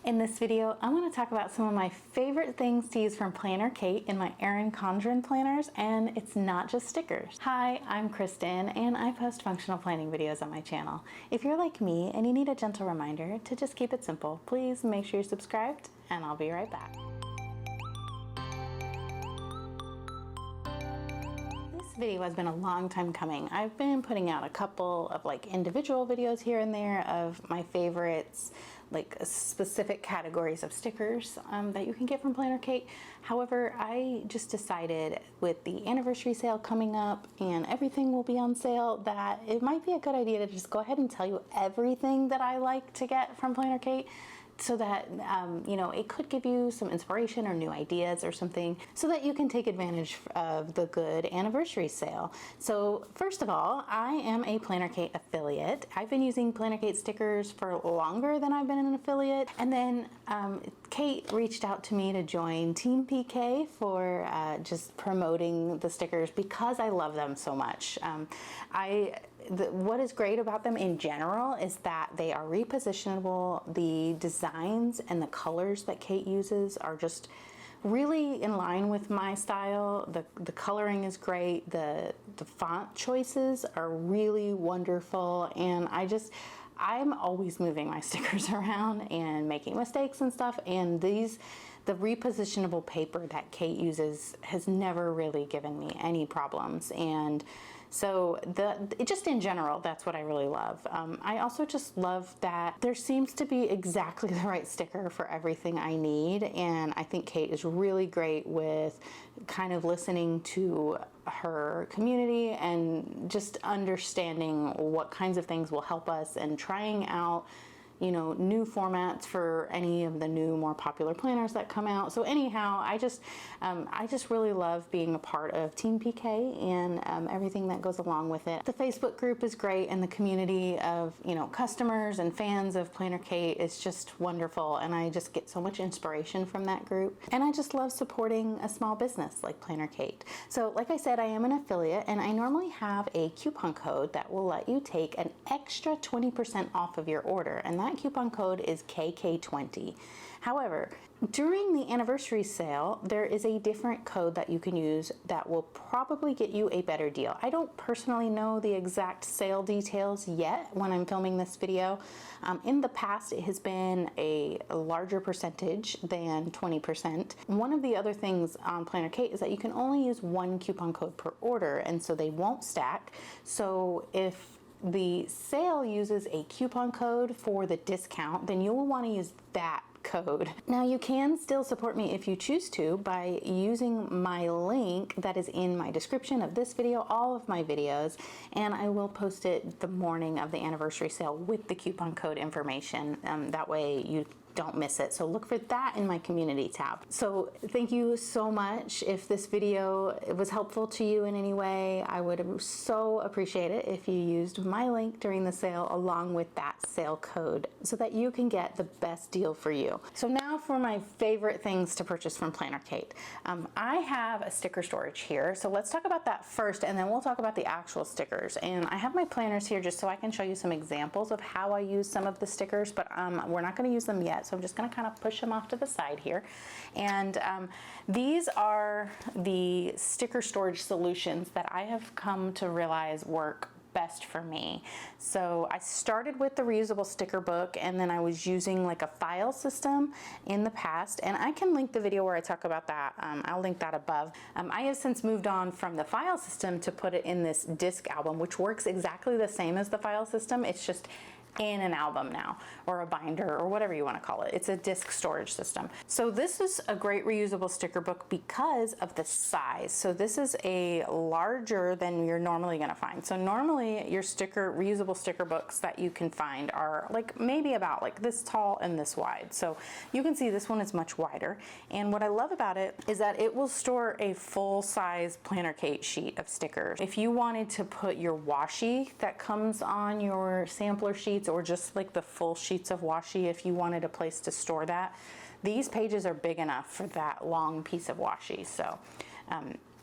In this video, I'm going to talk about some of my favorite things to use from PlannerKate in my Erin Condren planners, and it's not just stickers. Hi, I'm Kristen, and I post functional planning videos on my channel. If you're like me and you need a gentle reminder to just keep it simple, please make sure you're subscribed, and I'll be right back. This video has been a long time coming. I've been putting out a couple of individual videos here and there of my favorites, specific categories of stickers that you can get from PlannerKate. However, I just decided with the anniversary sale coming up and everything will be on sale that it might be a good idea to just go ahead and tell you everything that I like to get from PlannerKate, so that it could give you some inspiration or new ideas or something, so that you can take advantage of the good anniversary sale. So first of all, I am a PlannerKate affiliate. I've been using PlannerKate stickers for longer than I've been an affiliate, and then Kate reached out to me to join Team PK for just promoting the stickers because I love them so much. What is great about them in general is that they are repositionable. The designs and the colors that Kate uses are just really in line with my style. The coloring is great. The font choices are really wonderful, and I'm always moving my stickers around and making mistakes and stuff, and the repositionable paper that Kate uses has never really given me any problems. And so just in general, that's what I really love. I also just love that there seems to be exactly the right sticker for everything I need, and I think Kate is really great with kind of listening to her community and just understanding what kinds of things will help us and trying out new formats for any of the new, more popular planners that come out. So anyhow, I just really love being a part of Team PK and everything that goes along with it. The Facebook group is great, and the community of customers and fans of PlannerKate is just wonderful, and I just get so much inspiration from that group. And I just love supporting a small business like PlannerKate. So like I said, I am an affiliate, and I normally have a coupon code that will let you take an extra 20% off of your order, and that coupon code is KK20. However, during the anniversary sale, there is a different code that you can use that will probably get you a better deal. I don't personally know the exact sale details yet when I'm filming this video. In the past, it has been a larger percentage than 20%. One of the other things on PlannerKate is that you can only use one coupon code per order, and so they won't stack. So if the sale uses a coupon code for the discount, then you will want to use that code. Now, you can still support me if you choose to by using my link that is in my description of this video, all of my videos, and I will post it the morning of the anniversary sale with the coupon code information. That way you don't miss it. So look for that in my community tab. So thank you so much. If this video was helpful to you in any way, I would so appreciate it if you used my link during the sale along with that sale code so that you can get the best deal for you. So now for my favorite things to purchase from PlannerKate. I have a sticker storage here. So let's talk about that first, and then we'll talk about the actual stickers. And I have my planners here just so I can show you some examples of how I use some of the stickers, but we're not going to use them yet. So I'm just going to kind of push them off to the side here. And these are the sticker storage solutions that I have come to realize work best for me. So I started with the reusable sticker book, and then I was using a file system in the past, and I can link the video where I talk about that. I'll link that above. I have since moved on from the file system to put it in this disc album, which works exactly the same as the file system. It's just in an album now, or a binder, or whatever you want to call it. It's a disk storage system. So this is a great reusable sticker book because of the size. So this is a larger than you're normally going to find. So normally your reusable sticker books that you can find are maybe about this tall and this wide. So you can see this one is much wider. And what I love about it is that it will store a full-size PlannerKate sheet of stickers. If you wanted to put your washi that comes on your sampler sheets, or just the full sheets of washi, if you wanted a place to store that, these pages are big enough for that long piece of washi. So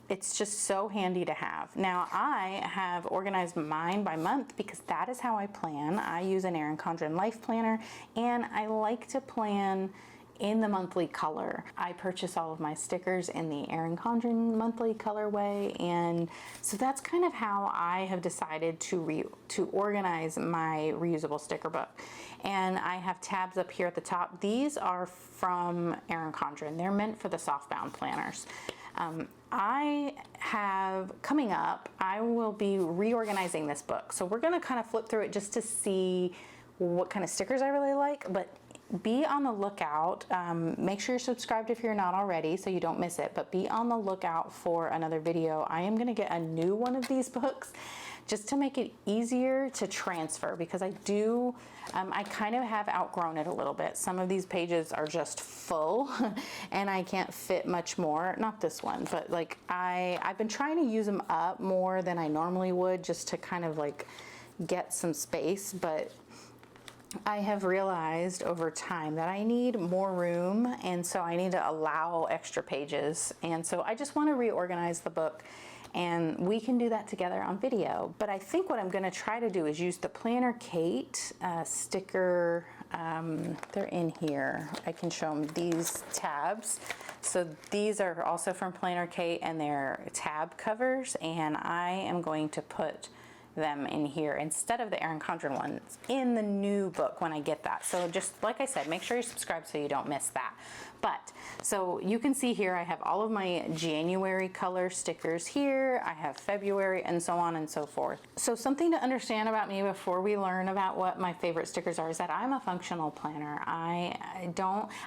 it's just so handy to have. Now I have organized mine by month because that is how I plan. I use an Erin Condren LifePlanner, and I like to plan in the monthly color. I purchase all of my stickers in the Erin Condren monthly colorway, and so that's kind of how I have decided to organize my reusable sticker book. And I have tabs up here at the top. These are from Erin Condren. They're meant for the softbound planners. I have, coming up, I will be reorganizing this book. So we're gonna kind of flip through it just to see what kind of stickers I really like, but be on the lookout. Make sure you're subscribed if you're not already so you don't miss it, but be on the lookout for another video. I am gonna get a new one of these books just to make it easier to transfer, because I do, I kind of have outgrown it a little bit. Some of these pages are just full and I can't fit much more. Not this one, but like I've been trying to use them up more than I normally would just to kind of like get some space, but I have realized over time that I need more room, and so I need to allow extra pages. And so I just want to reorganize the book, and we can do that together on video. But I think what I'm going to try to do is use the PlannerKate sticker. They're in here. I can show them these tabs. So these are also from PlannerKate, and they're tab covers, and I am going to put them in here instead of the Erin Condren ones in the new book when I get that. So just like I said, make sure you subscribe so you don't miss that. But so you can see here I have all of my January color stickers here, I have February, and so on and so forth. So something to understand about me before we learn about what my favorite stickers are is that I'm a functional planner. I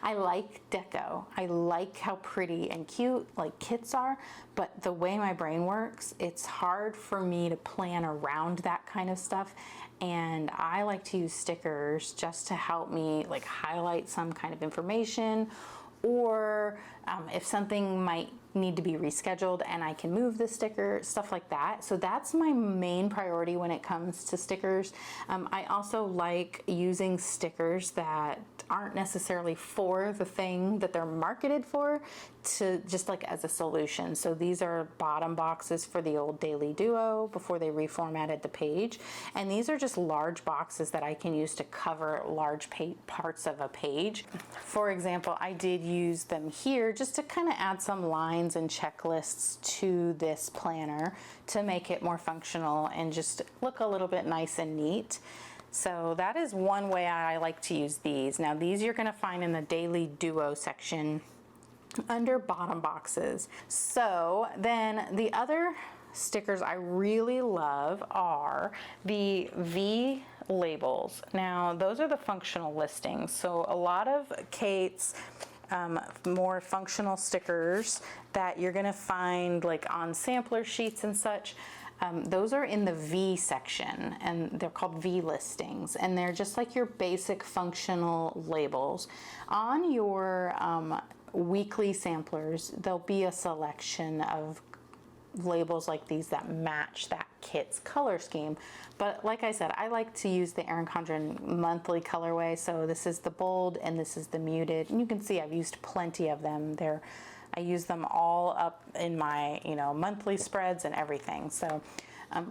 like deco. I like how pretty and cute like kits are, but the way my brain works, it's hard for me to plan around that kind of stuff. And I like to use stickers just to help me like highlight some kind of information, or if something might need to be rescheduled and I can move the sticker, stuff like that. So that's my main priority when it comes to stickers. I also like using stickers that aren't necessarily for the thing that they're marketed for, to just like as a solution. So these are bottom boxes for the old Daily Duo before they reformatted the page. And these are just large boxes that I can use to cover large parts of a page. For example, I did use them here just to kind of add some lines and checklists to this planner to make it more functional and just look a little bit nice and neat. So that is one way I like to use these. Now these you're going to find in the Daily Duo section under bottom boxes. So then the other stickers I really love are the V labels. Now those are the functional listings. So a lot of Kate's more functional stickers that you're going to find like on sampler sheets and such. Those are in the V section, and they're called V listings, and they're just like your basic functional labels. On your weekly samplers, there'll be a selection of labels like these that match that kit's color scheme. But like I said, I like to use the Erin Condren monthly colorway. So this is the bold and this is the muted, and you can see I've used plenty of them. I use them all up in my, monthly spreads and everything. So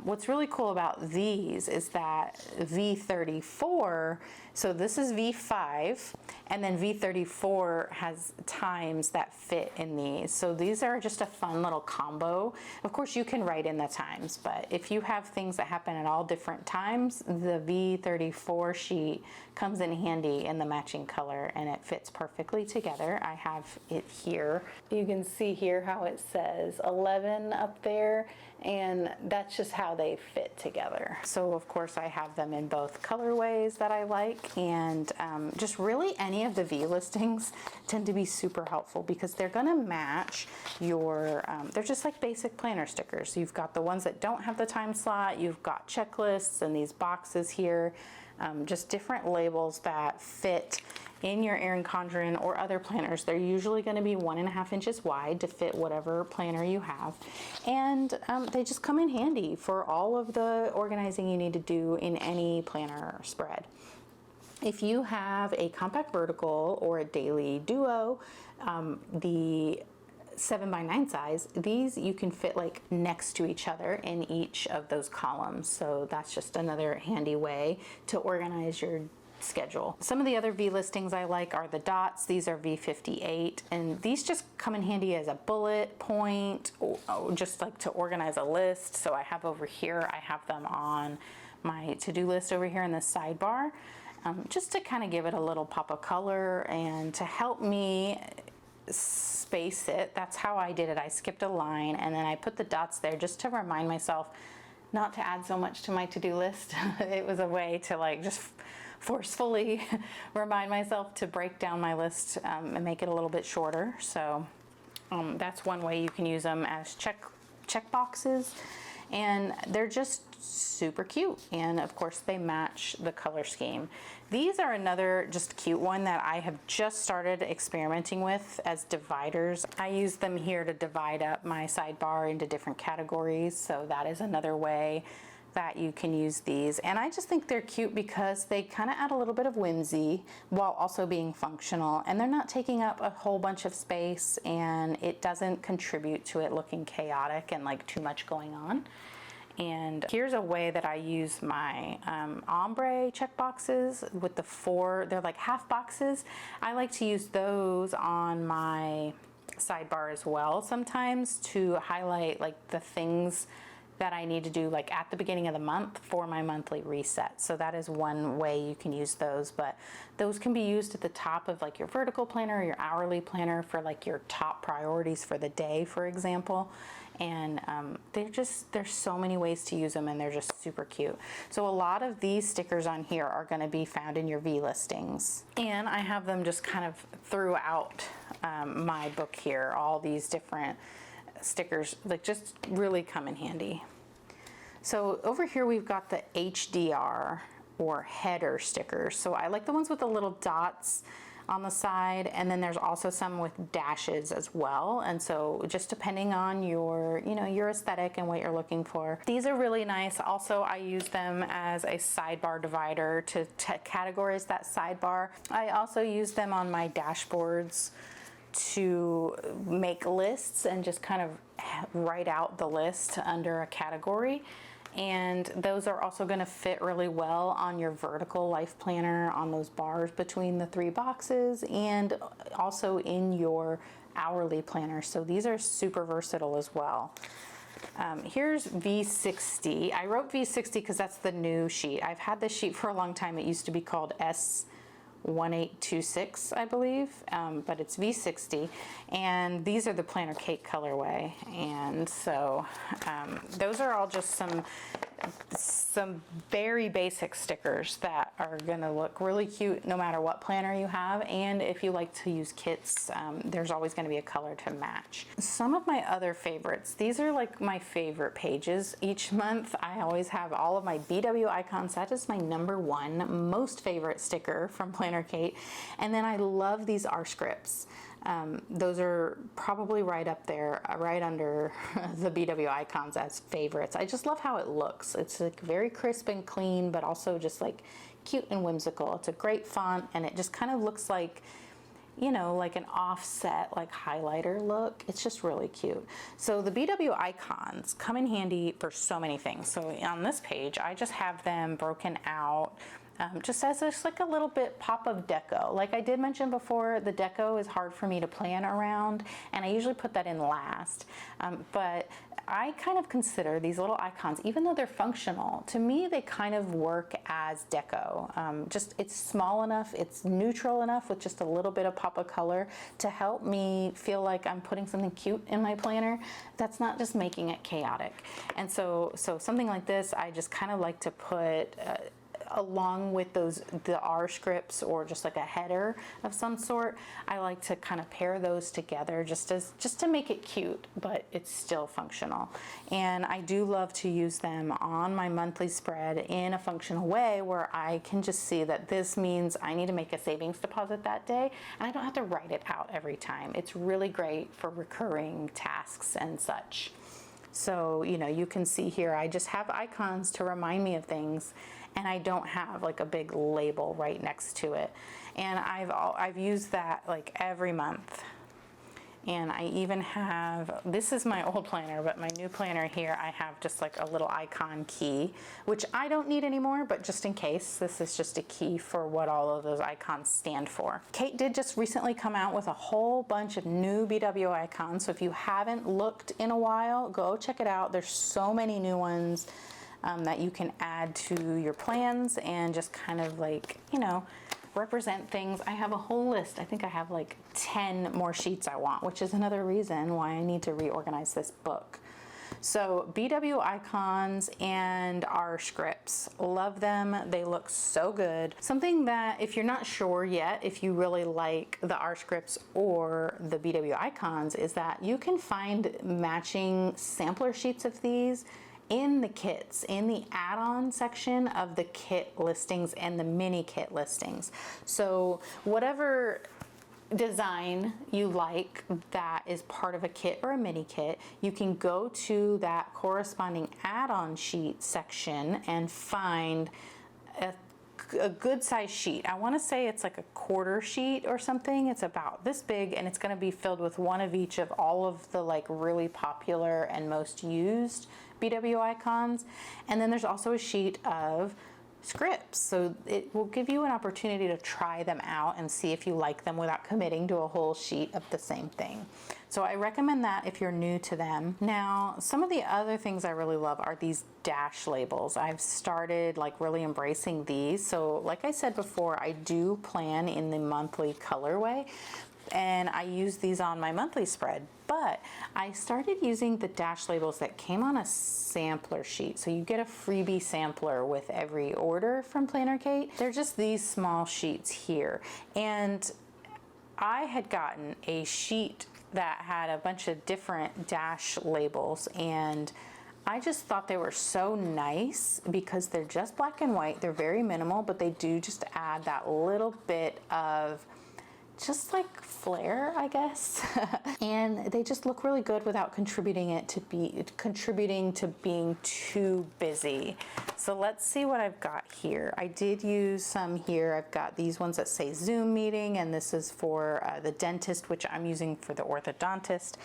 what's really cool about these is that V34, so this is V5, and then V34 has times that fit in these. So these are just a fun little combo. Of course, you can write in the times, but if you have things that happen at all different times, the V34 sheet comes in handy in the matching color, and it fits perfectly together. I have it here. You can see here how it says 11 up there, and that's just how they fit together. So of course I have them in both colorways that I like, and just really any of the V listings tend to be super helpful because they're gonna match your, they're just like basic planner stickers. You've got the ones that don't have the time slot, you've got checklists and these boxes here, just different labels that fit in your Erin Condren or other planners. They're usually going to be 1.5 inches wide to fit whatever planner you have, and they just come in handy for all of the organizing you need to do in any planner spread. If you have a compact vertical or a Daily Duo, the 7x9 size, these you can fit like next to each other in each of those columns. So that's just another handy way to organize your schedule. Some of the other V listings I like are the dots. These are V58, and these just come in handy as a bullet point, or just like to organize a list. So I have over here, I have them on my to-do list over here in the sidebar, just to kind of give it a little pop of color and to help me space it. That's how I did it. I skipped a line and then I put the dots there just to remind myself not to add so much to my to-do list. It was a way to like just forcefully remind myself to break down my list and make it a little bit shorter. So that's one way you can use them as check boxes, and they're just super cute, and of course they match the color scheme. These are another just cute one that I have just started experimenting with as dividers. I use them here to divide up my sidebar into different categories, so that is another way that you can use these. And I just think they're cute because they kind of add a little bit of whimsy while also being functional, and they're not taking up a whole bunch of space, and it doesn't contribute to it looking chaotic and like too much going on. And here's a way that I use my ombre check boxes with the four, they're like half boxes. I like to use those on my sidebar as well sometimes to highlight like the things that I need to do like at the beginning of the month for my monthly reset. So that is one way you can use those, but those can be used at the top of like your vertical planner or your hourly planner for like your top priorities for the day, for example. And there's so many ways to use them, and they're just super cute. So a lot of these stickers on here are going to be found in your V listings, and I have them just kind of throughout my book here. All these different stickers like just really come in handy. So over here we've got the HDR or header stickers. So I like the ones with the little dots on the side, and then there's also some with dashes as well. And so just depending on your, your aesthetic and what you're looking for. These are really nice. Also, I use them as a sidebar divider to categorize that sidebar. I also use them on my dashboards to make lists and just kind of write out the list under a category. And those are also going to fit really well on your vertical life planner, on those bars between the three boxes, and also in your hourly planner. So these are super versatile as well. Here's V60. I wrote V60 because that's the new sheet. I've had this sheet for a long time. It used to be called S1826, I believe, but it's V60, and these are the PlannerKate colorway. And so those are all just some very basic stickers that are gonna look really cute no matter what planner you have. And if you like to use kits, there's always gonna be a color to match. Some of my other favorites, these are like my favorite pages each month. I always have all of my BW icons. That is my #1 most favorite sticker from PlannerKate. And then I love these R scripts. Those are probably right up there, right under the BW icons as favorites. I just love how it looks. It's like very crisp and clean, but also just like cute and whimsical. It's a great font, and it just kind of looks like, like an offset, like highlighter look. It's just really cute. So the BW icons come in handy for so many things. So on this page, I just have them broken out just as just like a little bit pop of deco. Like I did mention before, the deco is hard for me to plan around, and I usually put that in last. But I kind of consider these little icons, even though they're functional, to me they kind of work as deco. Just it's small enough, it's neutral enough with just a little bit of pop of color to help me feel like I'm putting something cute in my planner that's not just making it chaotic. And so something like this, I just kind of like to put along with the R scripts, or just like a header of some sort. I like to kind of pair those together just to make it cute, but it's still functional. And I do love to use them on my monthly spread in a functional way where I can just see that this means I need to make a savings deposit that day, and I don't have to write it out every time. It's really great for recurring tasks and such. So, you can see here, I just have icons to remind me of things, and I don't have like a big label right next to it. And I've used that like every month. And I even have, this is my old planner, but my new planner here, I have just like a little icon key, which I don't need anymore, but just in case, this is just a key for what all of those icons stand for. Kate did just recently come out with a whole bunch of new BW icons, so if you haven't looked in a while, go check it out. There's so many new ones that you can add to your plans and just kind of like, you know, represent things. I have a whole list. I think I have like 10 more sheets I want, which is another reason why I need to reorganize this book. So BW icons and our scripts, love them. They look so good. Something that if you're not sure yet, if you really like the R scripts or the BW icons, is that you can find matching sampler sheets of these in the kits, in the add-on section of the kit listings and the mini kit listings. So whatever design you like that is part of a kit or a mini kit, you can go to that corresponding add-on sheet section and find a good size sheet. I want to say it's like a quarter sheet or something. It's about this big, and it's going to be filled with one of each of all of the like really popular and most used BW icons. And then there's also a sheet of scripts, so it will give you an opportunity to try them out and see if you like them without committing to a whole sheet of the same thing. So I recommend that if you're new to them. Now, some of the other things I really love are these dash labels. I've started like really embracing these. So like I said before, I do plan in the monthly colorway, and I use these on my monthly spread, but I started using the dash labels that came on a sampler sheet. So you get a freebie sampler with every order from PlannerKate. They're just these small sheets here. And I had gotten a sheet that had a bunch of different dash labels, and I just thought they were so nice because they're just black and white. They're very minimal, but they do just add that little bit of just like flair, I guess. And they just look really good without contributing to being too busy. So let's see what I've got here. I did use some here. I've got these ones that say Zoom meeting, and this is for the dentist, which I'm using for the orthodontist.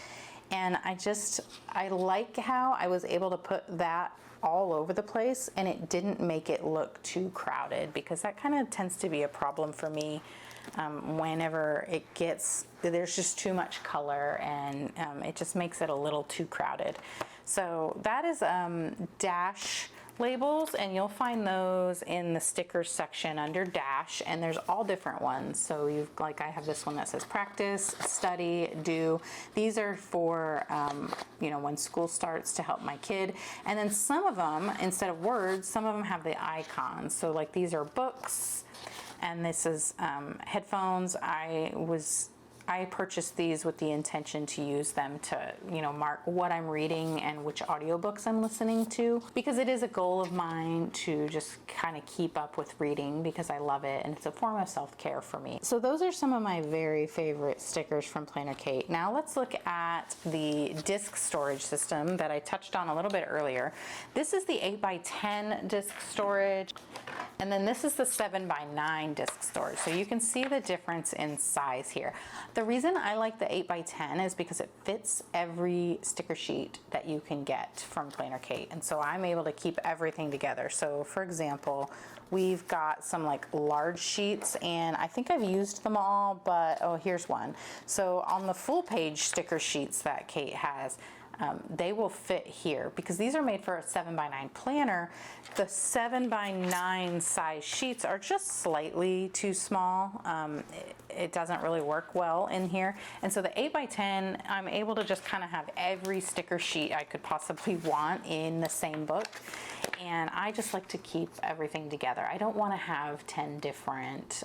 And I like how I was able to put that all over the place, and it didn't make it look too crowded, because that kind of tends to be a problem for me whenever there's just too much color, and it just makes it a little too crowded. So that is dash labels, and you'll find those in the stickers section under dash, and there's all different ones. So I have this one that says practice, study, do. These are for when school starts, to help my kid. And then some of them, instead of words, some of them have the icons. So like these are books, and this is headphones. I purchased these with the intention to use them to, mark what I'm reading and which audiobooks I'm listening to, because it is a goal of mine to just kind of keep up with reading, because I love it and it's a form of self-care for me. So those are some of my very favorite stickers from PlannerKate. Now let's look at the disk storage system that I touched on a little bit earlier. This is the 8x10 disk storage, and then this is the 7x9 disk storage. So you can see the difference in size here. The reason I like the 8x10 is because it fits every sticker sheet that you can get from PlannerKate, and so I'm able to keep everything together. So for example, we've got some like large sheets, and I think I've used them all, but here's one. So on the full page sticker sheets that Kate has, they will fit here because these are made for a 7x9 planner. The 7x9 size sheets are just slightly too small. It doesn't really work well in here. And so the 8x10, I'm able to just kind of have every sticker sheet I could possibly want in the same book. And I just like to keep everything together. I don't want to have 10 different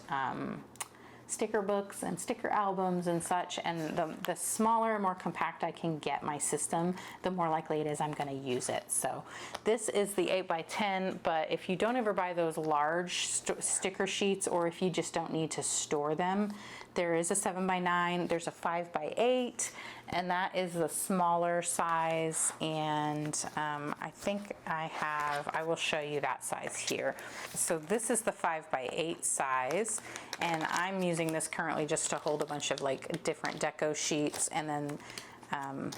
sticker books and sticker albums and such, and the smaller and more compact I can get my system, the more likely it is I'm going to use it. So this is the 8x10, but if you don't ever buy those large sticker sheets, or if you just don't need to store them, There is a 7x9, there's a 5x8, and that is the smaller size. And I think I will show you that size here. So this is the 5x8 size, and I'm using this currently just to hold a bunch of like different deco sheets. And then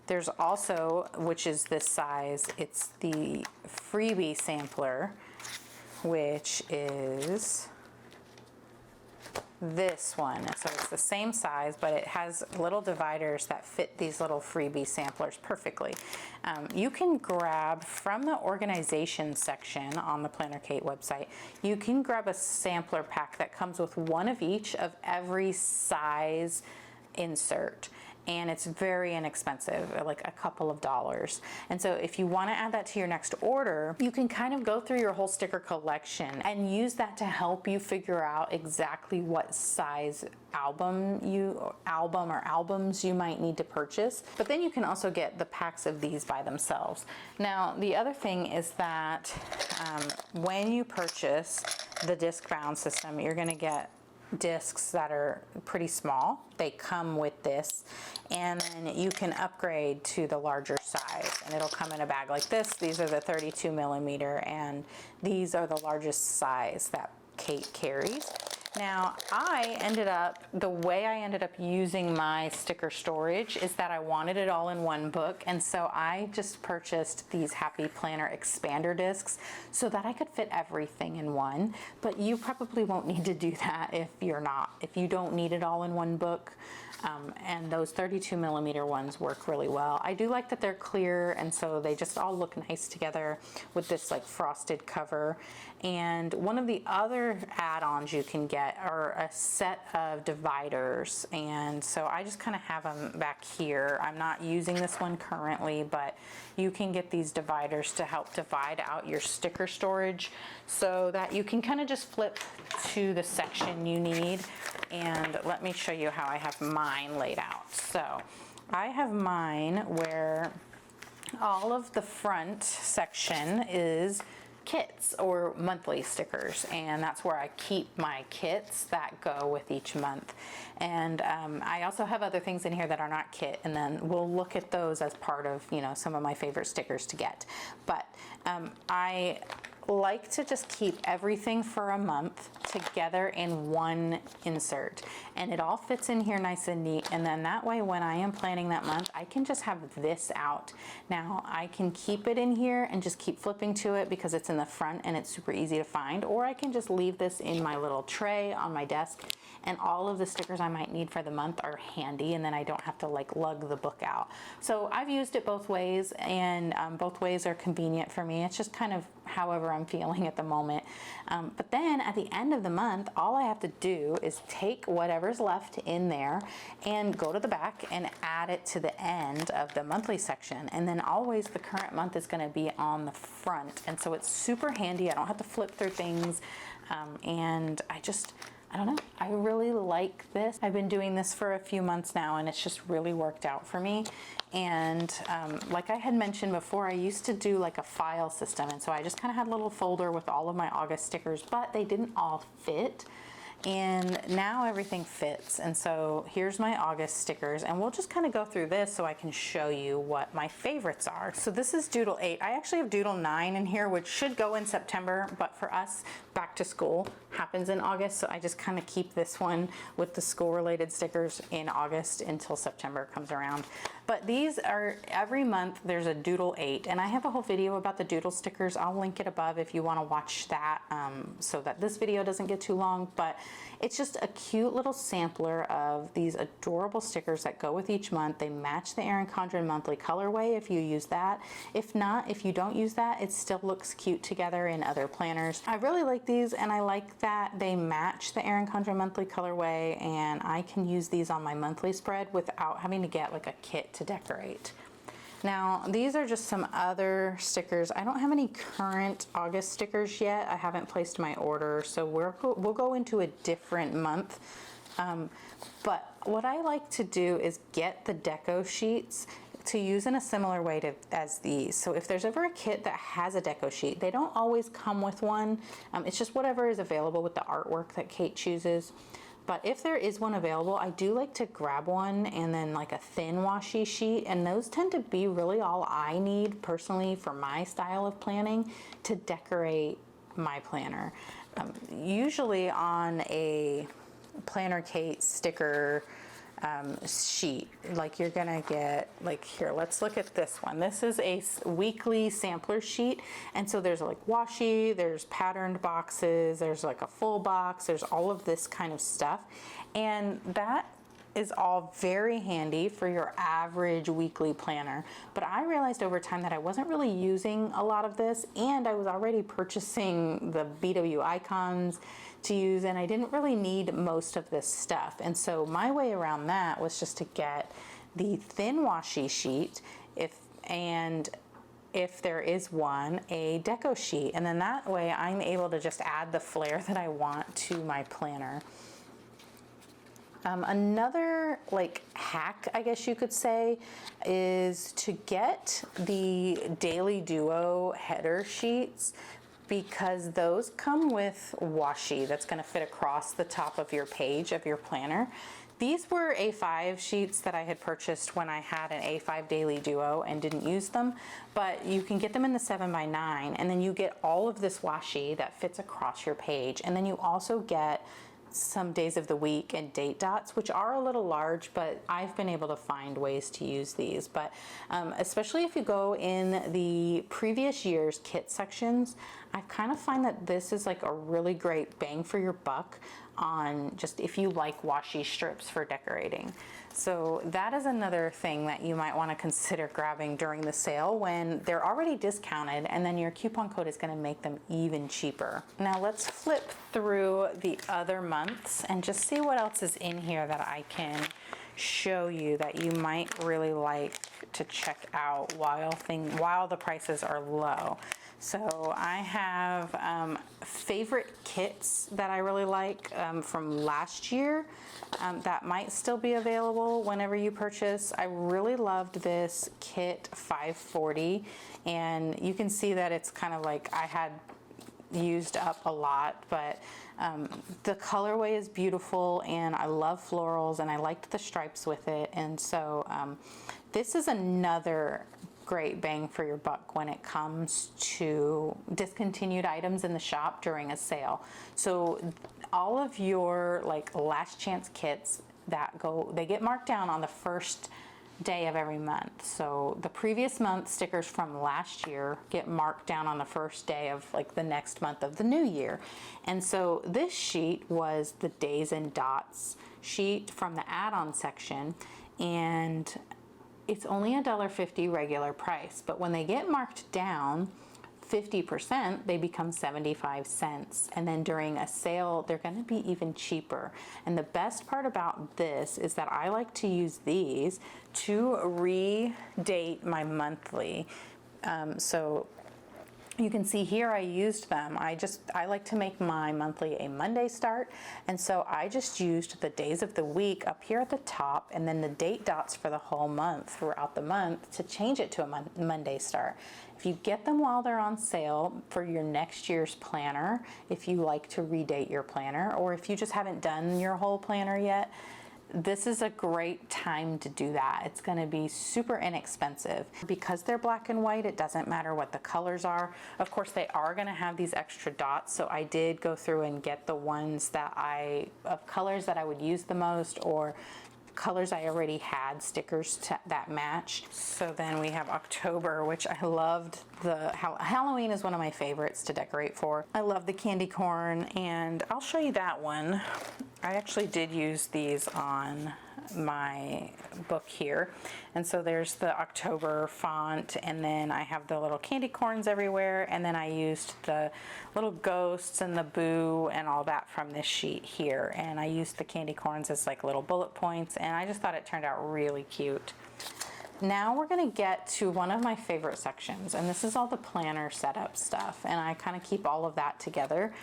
there's also, which is this size, it's the freebie sampler, which is this one. So it's the same size, but it has little dividers that fit these little freebie samplers perfectly. You can grab from the organization section on the PlannerKate website, you can grab a sampler pack that comes with one of each of every size insert. And it's very inexpensive, like a couple of dollars. And so if you want to add that to your next order, you can kind of go through your whole sticker collection and use that to help you figure out exactly what size albums you might need to purchase. But then you can also get the packs of these by themselves. Now, the other thing is that when you purchase the disc bound system, you're going to get discs that are pretty small. They come with this, and then you can upgrade to the larger size, and it'll come in a bag like this. These are the 32 millimeter, and these are the largest size that Kate carries. Now, the way I ended up using my sticker storage is that I wanted it all in one book, and so I just purchased these Happy Planner expander discs so that I could fit everything in one. But you probably won't need to do that if you don't need it all in one book. And those 32 millimeter ones work really well. I do like that they're clear, and so they just all look nice together with this like frosted cover. And one of the other add-ons you can get are a set of dividers, and so I just kind of have them back here. I'm not using this one currently, but you can get these dividers to help divide out your sticker storage so that you can kind of just flip to the section you need. And let me show you how I have mine laid out. So I have mine where all of the front section is kits or monthly stickers, and that's where I keep my kits that go with each month. And I also have other things in here that are not kit, and then we'll look at those as part of, you know, some of my favorite stickers to get. But I like to just keep everything for a month together in one insert, and it all fits in here nice and neat. And then that way, when I am planning that month, I can just have this out. Now I can keep it in here and just keep flipping to it because it's in the front and it's super easy to find, or I can just leave this in my little tray on my desk, and all of the stickers I might need for the month are handy, and then I don't have to like lug the book out. So I've used it both ways, and both ways are convenient for me. It's just kind of however I'm feeling at the moment. But then at the end of the month, all I have to do is take whatever's left in there and go to the back and add it to the end of the monthly section. And then always the current month is going to be on the front. And so it's super handy. I don't have to flip through things. And I don't know, I really like this. I've been doing this for a few months now, and it's just really worked out for me. And like I had mentioned before, I used to do like a file system, and so I just kind of had a little folder with all of my August stickers, but they didn't all fit. And now everything fits. And so here's my August stickers, and we'll just kind of go through this so I can show you what my favorites are. So this is Doodle 8. I actually have Doodle 9 in here, which should go in September, but for us, back to school happens in August. So I just kind of keep this one with the school related stickers in August until September comes around. But these are, every month there's a Doodle 8, and I have a whole video about the Doodle stickers. I'll link it above if you want to watch that, so that this video doesn't get too long. But it's just a cute little sampler of these adorable stickers that go with each month. They match the Erin Condren monthly colorway if you use that. If not, if you don't use that, it still looks cute together in other planners. I really like these, and I like that they match the Erin Condren monthly colorway, and I can use these on my monthly spread without having to get like a kit to decorate. Now, these are just some other stickers. I don't have any current August stickers yet. I haven't placed my order, so we'll go into a different month. But what I like to do is get the deco sheets to use in a similar way as these. So if there's ever a kit that has a deco sheet, they don't always come with one. It's just whatever is available with the artwork that Kate chooses. But if there is one available, I do like to grab one and then like a thin washi sheet, and those tend to be really all I need personally for my style of planning to decorate my planner. Usually on a PlannerKate sticker sheet, like you're gonna get, like here, let's look at this one. This is a weekly sampler sheet, and so there's like washi, there's patterned boxes, there's like a full box, there's all of this kind of stuff, and that is all very handy for your average weekly planner. But I realized over time that I wasn't really using a lot of this, and I was already purchasing the BW icons to use, and I didn't really need most of this stuff. And so my way around that was just to get the thin washi sheet, if there is one, a deco sheet, and then that way I'm able to just add the flair that I want to my planner. Another like hack, I guess you could say, is to get the Daily Duo header sheets, because those come with washi that's going to fit across the top of your page of your planner. These were A5 sheets that I had purchased when I had an A5 Daily Duo and didn't use them, but you can get them in the 7x9, and then you get all of this washi that fits across your page, and then you also get some days of the week and date dots, which are a little large, but I've been able to find ways to use these. But especially if you go in the previous year's kit sections, I kind of find that this is like a really great bang for your buck on just if you like washi strips for decorating. So that is another thing that you might want to consider grabbing during the sale when they're already discounted, and then your coupon code is going to make them even cheaper. Now let's flip through the other months and just see what else is in here that I can show you that you might really like to check out while the prices are low. So I have favorite kits that I really like from last year that might still be available whenever you purchase. I really loved this kit 540, and you can see that it's kind of like I had used up a lot, but the colorway is beautiful, and I love florals, and I liked the stripes with it. And so this is another great bang for your buck when it comes to discontinued items in the shop during a sale. So all of your like last chance kits they get marked down on the first day of every month. So the previous month stickers from last year get marked down on the first day of like the next month of the new year. And so this sheet was the days and dots sheet from the add-on section, and it's only $1.50 regular price, but when they get marked down 50%, they become 75 cents. And then during a sale, they're going to be even cheaper. And the best part about this is that I like to use these to redate my monthly. So you can see here I used them. I like to make my monthly a Monday start, and so I just used the days of the week up here at the top, and then the date dots for the whole month throughout the month to change it to a Monday start. If you get them while they're on sale for your next year's planner, if you like to redate your planner, or if you just haven't done your whole planner yet, this is a great time to do that. It's going to be super inexpensive. Because they're black and white, it doesn't matter what the colors are. Of course, they are going to have these extra dots, so I did go through and get the ones of colors that I would use the most, or colors I already had stickers that match. So then we have October, which I loved. Halloween is one of my favorites to decorate for. I love the candy corn, and I'll show you that one. I actually did use these on my book here, and so there's the October font, and then I have the little candy corns everywhere, and then I used the little ghosts and the boo and all that from this sheet here, and I used the candy corns as like little bullet points, and I just thought it turned out really cute. Now we're going to get to one of my favorite sections, and this is all the planner setup stuff, and I kind of keep all of that together.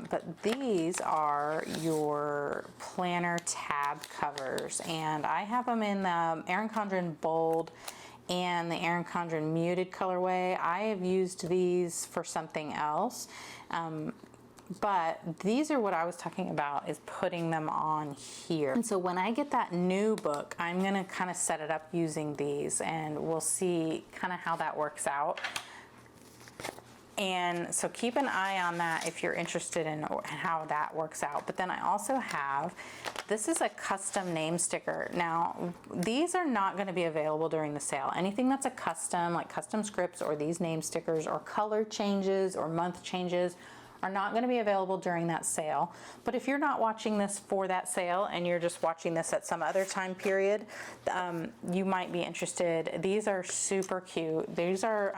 But these are your planner tab covers, and I have them in the Erin Condren Bold and the Erin Condren Muted colorway. I have used these for something else. But these are what I was talking about, is putting them on here. And so when I get that new book, I'm gonna kind of set it up using these, and we'll see kind of how that works out. And so keep an eye on that if you're interested in how that works out. But then I also have, this is a custom name sticker. Now, these are not going to be available during the sale. Anything that's a custom, like custom scripts or these name stickers or color changes or month changes, are not going to be available during that sale. But if you're not watching this for that sale and you're just watching this at some other time period, you might be interested. These are super cute. These are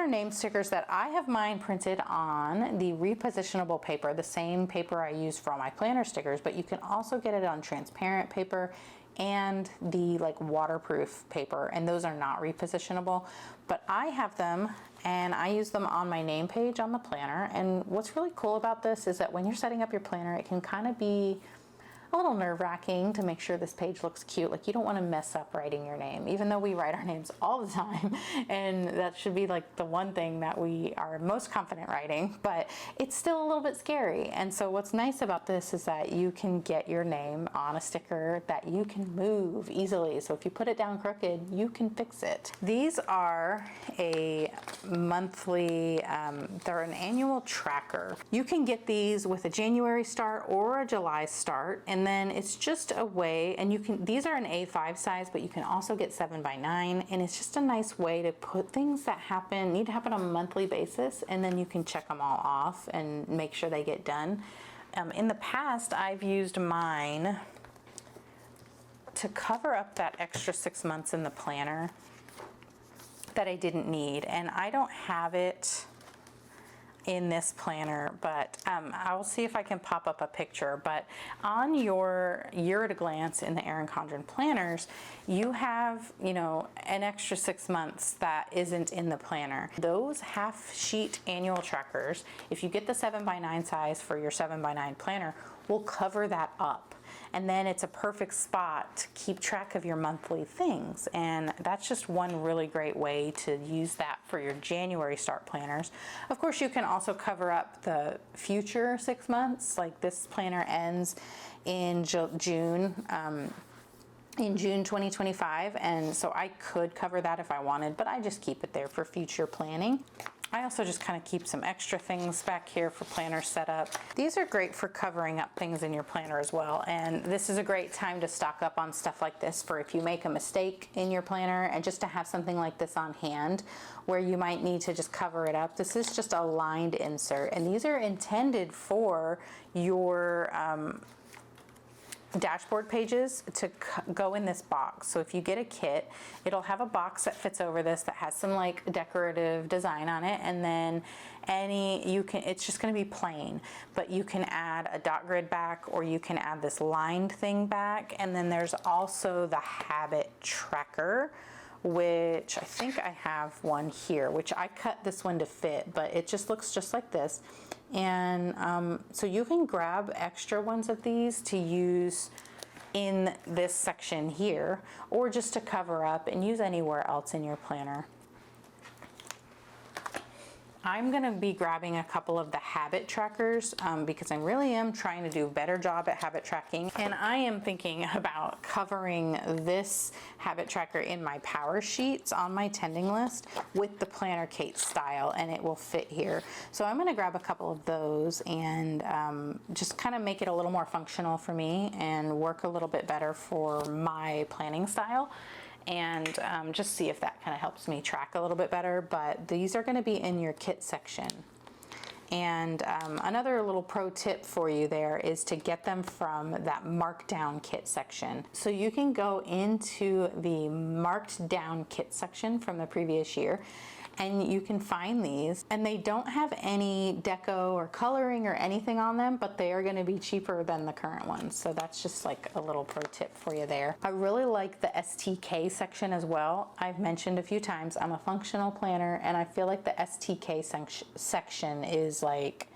name stickers that I have mine printed on the repositionable paper, the same paper I use for all my planner stickers, but you can also get it on transparent paper and the like waterproof paper, and those are not repositionable. But I have them and I use them on my name page on the planner. And what's really cool about this is that when you're setting up your planner, it can kind of be a little nerve-wracking to make sure this page looks cute. Like, you don't want to mess up writing your name, even though we write our names all the time, and that should be like the one thing that we are most confident writing, but it's still a little bit scary. And so what's nice about this is that you can get your name on a sticker that you can move easily. So if you put it down crooked, you can fix it. These are a monthly, they're an annual tracker. You can get these with a January start or a July start, and then it's just a way, and you can, these are an A5 size, but you can also get 7x9, and it's just a nice way to put things that need to happen on a monthly basis, and then you can check them all off and make sure they get done. In the past, I've used mine to cover up that extra 6 months in the planner that I didn't need, and I don't have it in this planner, but I'll see if I can pop up a picture. But on your year at a glance in the Erin Condren planners, you have, you know, an extra 6 months that isn't in the planner. Those half sheet annual trackers, if you get the 7x9 size for your 7x9 planner, will cover that up. And then it's a perfect spot to keep track of your monthly things. And that's just one really great way to use that for your January start planners. Of course, you can also cover up the future 6 months. Like, this planner ends in June 2025. And so I could cover that if I wanted, but I just keep it there for future planning. I also just kind of keep some extra things back here for planner setup. These are great for covering up things in your planner as well. And this is a great time to stock up on stuff like this for if you make a mistake in your planner, and just to have something like this on hand where you might need to just cover it up. This is just a lined insert, and these are intended for your dashboard pages to go in this box. So if you get a kit, it'll have a box that fits over this that has some like decorative design on it, and then it's just going to be plain, but you can add a dot grid back, or you can add this lined thing back. And then there's also the habit tracker, which I think I have one here, which I cut this one to fit, but it just looks just like this. And so you can grab extra ones of these to use in this section here, or just to cover up and use anywhere else in your planner. I'm going to be grabbing a couple of the habit trackers because I really am trying to do a better job at habit tracking. And I am thinking about covering this habit tracker in my power sheets on my tending list with the PlannerKate style, and it will fit here. So I'm going to grab a couple of those and just kind of make it a little more functional for me and work a little bit better for my planning style. And just see if that kind of helps me track a little bit better. But these are going to be in your kit section. And another little pro tip for you there is to get them from that markdown kit section. So you can go into the marked down kit section from the previous year, and you can find these, and they don't have any deco or coloring or anything on them, but they are going to be cheaper than the current ones. So that's just like a little pro tip for you there. I really like the STK section as well. I've mentioned a few times I'm a functional planner, and I feel like the STK section is like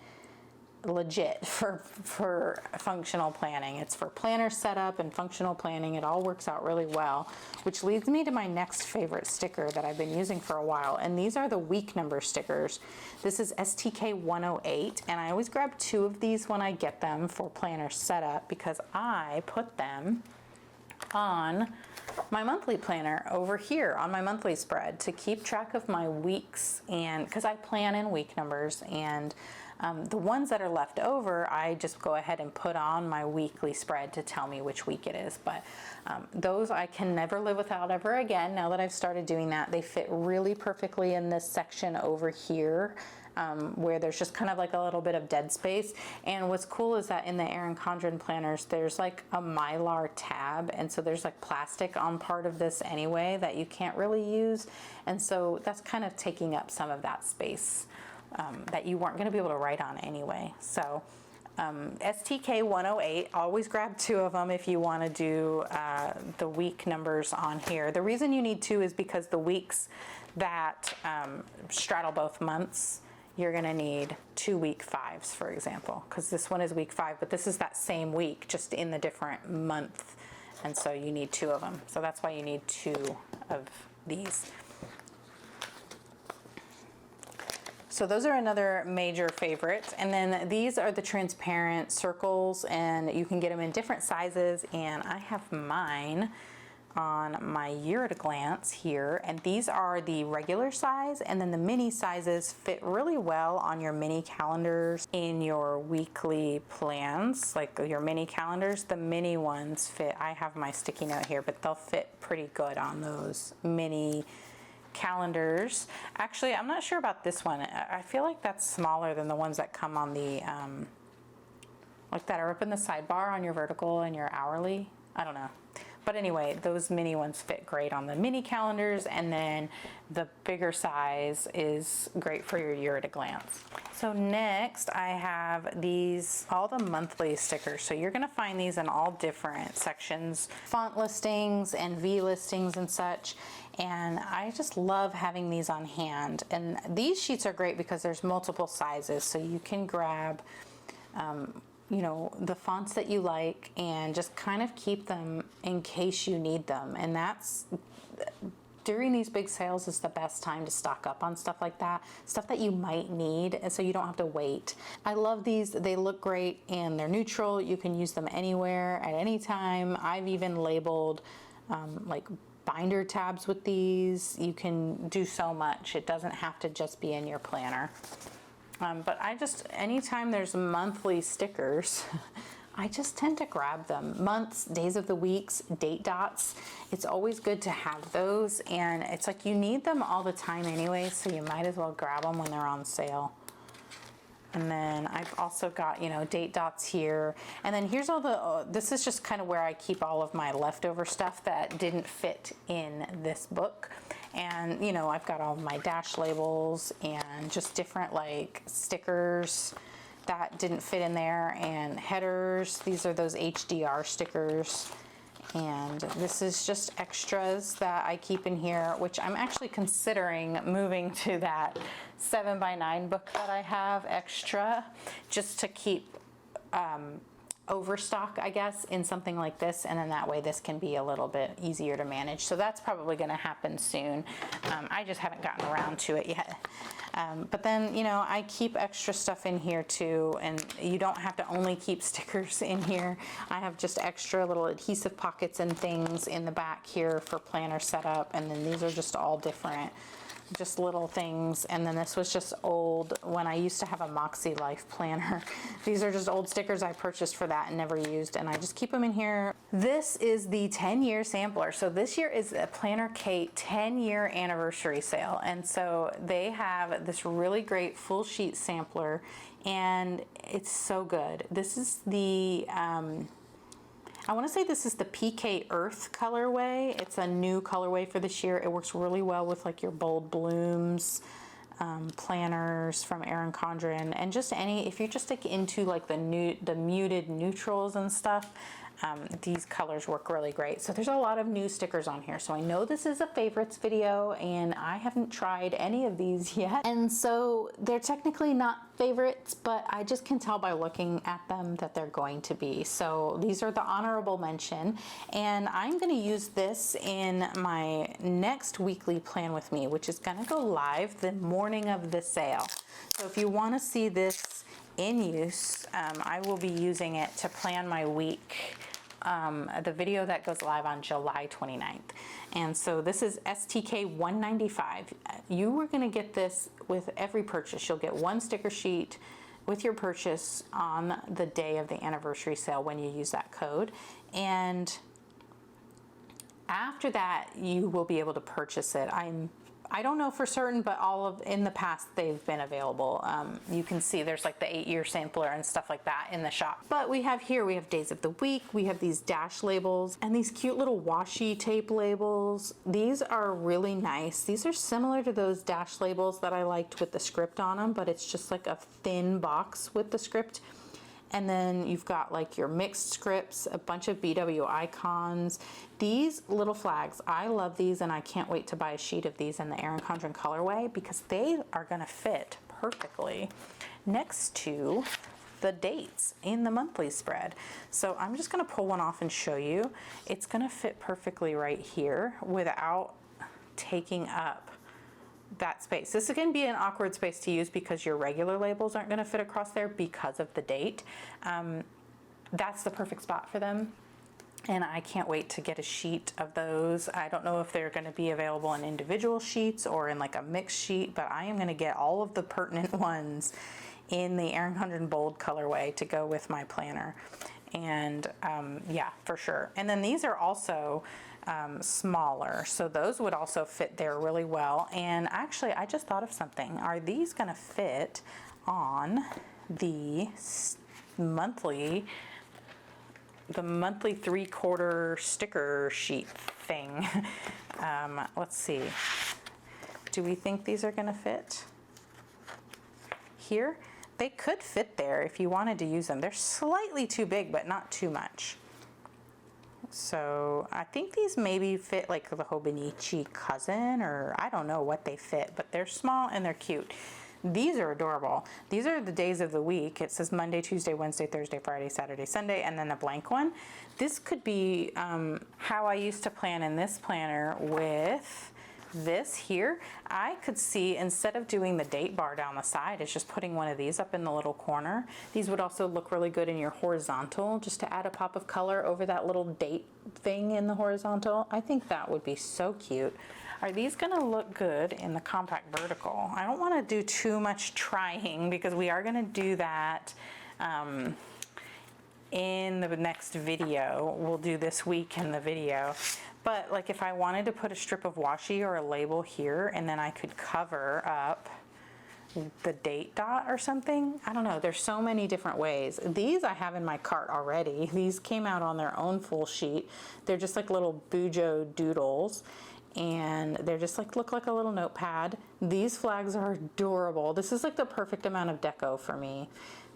legit for functional planning. It's for planner setup and functional planning. It all works out really well, which leads me to my next favorite sticker that I've been using for a while, and these are the week number stickers. This is STK 108, and I always grab 2 of these when I get them for planner setup because I put them on my monthly planner over here on my monthly spread to keep track of my weeks, and because I plan in week numbers, and the ones that are left over I just go ahead and put on my weekly spread to tell me which week it is. But those I can never live without ever again now that I've started doing that. They fit really perfectly in this section over here, where there's just kind of like a little bit of dead space. And what's cool is that in the Erin Condren planners, there's like a Mylar tab, and so there's like plastic on part of this anyway that you can't really use, and so that's kind of taking up some of that space that you weren't going to be able to write on anyway. So STK 108, always grab 2 of them if you want to do the week numbers on here. The reason you need 2 is because the weeks that straddle both months, you're going to need 2 week 5s, for example, because this one is week 5, but this is that same week just in the different month, and so you need 2 of them. So that's why you need 2 of these. So those are another major favorite. And then these are the transparent circles, and you can get them in different sizes, and I have mine on my year at a glance here, and these are the regular size, and then the mini sizes fit really well on your mini calendars in your weekly plans, like your mini calendars. The mini ones fit, I have my sticky note here, but they'll fit pretty good on those mini calendars. Actually, I'm not sure about this one. I feel like that's smaller than the ones that come on the like that are up in the sidebar on your vertical and your hourly. I don't know. But anyway, those mini ones fit great on the mini calendars, and then the bigger size is great for your year at a glance. So next I have these, all the monthly stickers. So you're gonna find these in all different sections, font listings and V listings and such. And I just love having these on hand. And these sheets are great because there's multiple sizes, so you can grab you know, the fonts that you like and just kind of keep them in case you need them. And that's, during these big sales is the best time to stock up on stuff like that, stuff that you might need, and so you don't have to wait. I love these. They look great and they're neutral. You can use them anywhere at any time. I've even labeled like binder tabs with these. You can do so much. It doesn't have to just be in your planner. But I just, anytime there's monthly stickers, I just tend to grab them. Months, days of the weeks, date dots. It's always good to have those, and it's like you need them all the time anyway, so you might as well grab them when they're on sale. And then I've also got, you know, date dots here. And then here's all the, this is just kind of where I keep all of my leftover stuff that didn't fit in this book. And, you know, I've got all of my dash labels and just different like stickers that didn't fit in there, and headers. These are those HDR stickers. And this is just extras that I keep in here, which I'm actually considering moving to that 7x9 book that I have extra, just to keep overstock, I guess, in something like this, and then that way this can be a little bit easier to manage. So that's probably going to happen soon. I just haven't gotten around to it yet. But then, you know, I keep extra stuff in here too, and you don't have to only keep stickers in here. I have just extra little adhesive pockets and things in the back here for planner setup, and then these are just all different, just little things. And then this was just old, when I used to have a Moxie Life Planner. These are just old stickers I purchased for that and never used, and I just keep them in here. This is the 10-year sampler. So this year is a PlannerKate 10-year anniversary sale, and so they have this really great full sheet sampler, and it's so good. This is the I want to say this is the PK Earth colorway. It's a new colorway for this year. It works really well with like your bold blooms planners from Erin Condren, and just any, if you're just like into like the muted neutrals and stuff, these colors work really great. So there's a lot of new stickers on here. So I know this is a favorites video and I haven't tried any of these yet. And so they're technically not favorites, but I just can tell by looking at them that they're going to be. So these are the honorable mention, and I'm going to use this in my next weekly plan with me, which is going to go live the morning of the sale. So if you want to see this in use, I will be using it to plan my week. The video that goes live on July 29th. And so this is STK 195. You are going to get this with every purchase. You'll get one sticker sheet with your purchase on the day of the anniversary sale when you use that code. And after that, you will be able to purchase it. I don't know for certain, but in the past they've been available. You can see there's like the 8-year sampler and stuff like that in the shop. But we have days of the week, we have these dash labels and these cute little washi tape labels. These are really nice. These are similar to those dash labels that I liked with the script on them, but it's just like a thin box with the script. And then you've got like your mixed scripts, a bunch of BW icons. These little flags, I love these, and I can't wait to buy a sheet of these in the Erin Condren colorway because they are gonna fit perfectly next to the dates in the monthly spread. So I'm just gonna pull one off and show you. It's gonna fit perfectly right here without taking up that space. This is going to be an awkward space to use because your regular labels aren't going to fit across there because of the date. That's the perfect spot for them. And I can't wait to get a sheet of those. I don't know if they're going to be available in individual sheets or in like a mixed sheet, but I am going to get all of the pertinent ones in the Erin Condren Bold colorway to go with my planner. And yeah, for sure. And then these are also smaller, so those would also fit there really well. And actually, I just thought of something. Are these going to fit on the monthly 3/4 sticker sheet thing? Let's see. Do we think these are going to fit here? They could fit there if you wanted to use them. They're slightly too big, but not too much. So I think these maybe fit like the Hobonichi cousin, or I don't know what they fit, but they're small and they're cute. These are adorable. These are the days of the week. It says Monday, Tuesday, Wednesday, Thursday, Friday, Saturday, Sunday, and then a blank one. This could be how I used to plan in this planner with this here. I could see, instead of doing the date bar down the side, it's just putting one of these up in the little corner. These would also look really good in your horizontal, just to add a pop of color over that little date thing in the horizontal. I think that would be so cute. Are these gonna look good in the compact vertical? I don't wanna do too much trying because we are gonna do that in the next video. We'll do this week in the video. But like if I wanted to put a strip of washi or a label here and then I could cover up the date dot or something, I don't know, there's so many different ways. These I have in my cart already. These came out on their own full sheet. They're just like little Bujo doodles, and they're just like, look like a little notepad. These flags are adorable. This is like the perfect amount of deco for me.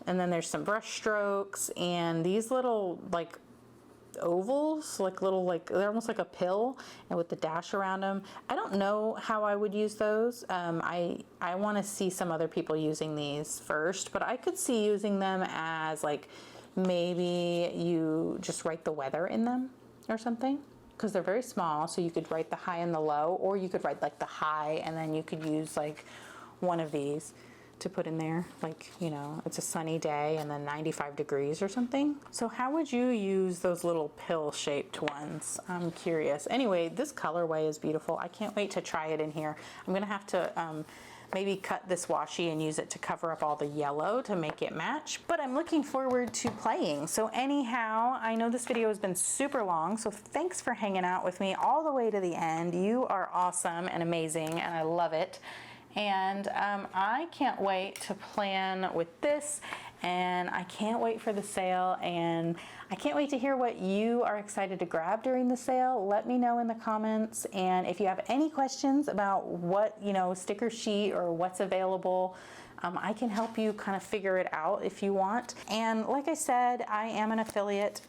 And then there's some brush strokes and these little like ovals, like little, like they're almost like a pill, and with the dash around them. I don't know how I would use those. I want to see some other people using these first, but I could see using them as like maybe you just write the weather in them or something, because they're very small, so you could write the high and the low, or you could write like the high and then you could use like one of these to put in there, like, you know, it's a sunny day and then 95 degrees or something. So how would you use those little pill shaped ones? I'm curious. Anyway, this colorway is beautiful. I can't wait to try it in here. I'm gonna have to maybe cut this washi and use it to cover up all the yellow to make it match, but I'm looking forward to playing. So anyhow, I know this video has been super long, so thanks for hanging out with me all the way to the end. You are awesome and amazing, and I love it. And I can't wait to plan with this, and I can't wait for the sale, and I can't wait to hear what you are excited to grab during the sale. Let me know in the comments, and if you have any questions about what, you know, sticker sheet or what's available, I can help you kind of figure it out if you want. And like I said, I am an affiliate.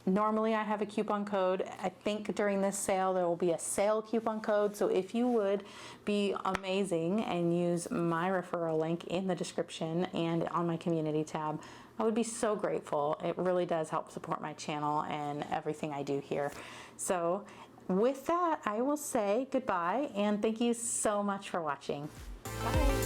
Normally I have a coupon code. I think during this sale there will be a sale coupon code. So if you would be amazing and use my referral link in the description and on my community tab, I would be so grateful. It really does help support my channel and everything I do here. So with that, I will say goodbye and thank you so much for watching. Bye.